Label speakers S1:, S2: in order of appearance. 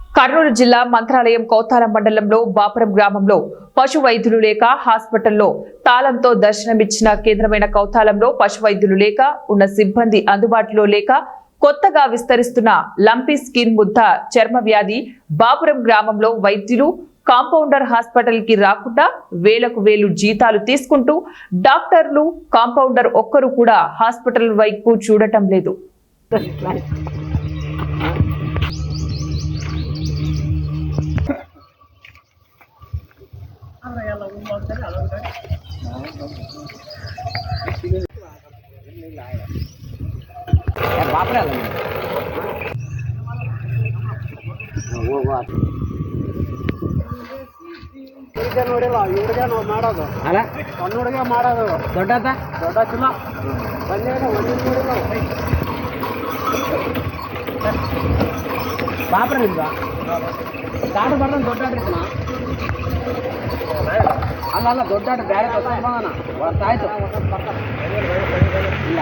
S1: కర్నూలు జిల్లా మంత్రాలయం కౌతాల మండలంలో బాపురం గ్రామంలో పశు వైద్యులు లేక హాస్పిటల్లో తాళంతో దర్శనమిచ్చిన కేంద్రమైన కౌతాలంలో పశు వైద్యులు లేక ఉన్న సిబ్బంది అందుబాటులో లేక కొత్తగా విస్తరిస్తున్న లంపీ స్కిన్ ముద్ద చర్మ వ్యాధి బాపురం గ్రామంలో వైద్యులు కాంపౌండర్ హాస్పిటల్ కి రాకుండా వేలకు వేలు జీతాలు తీసుకుంటూ డాక్టర్లు కాంపౌండర్ ఒక్కరు కూడా హాస్పిటల్ వైపు చూడటం లేదు.
S2: ನೋಡಿಲ್ಲ ಮಾಡೋದು ಅಲ್ಲ ಸಣ್ಣ ಹುಡುಗ ಮಾಡೋದು ದೊಡ್ಡ ಚಲೋ ನೋಡಿಲ್ಲ ಬಾಪ್ರ ನಿಮ್ದು ದಾಡು ಬರ್ದಂಗೆ ದೊಡ್ಡ ಆಡ್ರಿಕಣ ಅಲ್ಲ ದೊಡ್ಡ ಆಟ ಬೇರೆ ಗೊತ್ತಾಯ್ತು ಇಲ್ಲ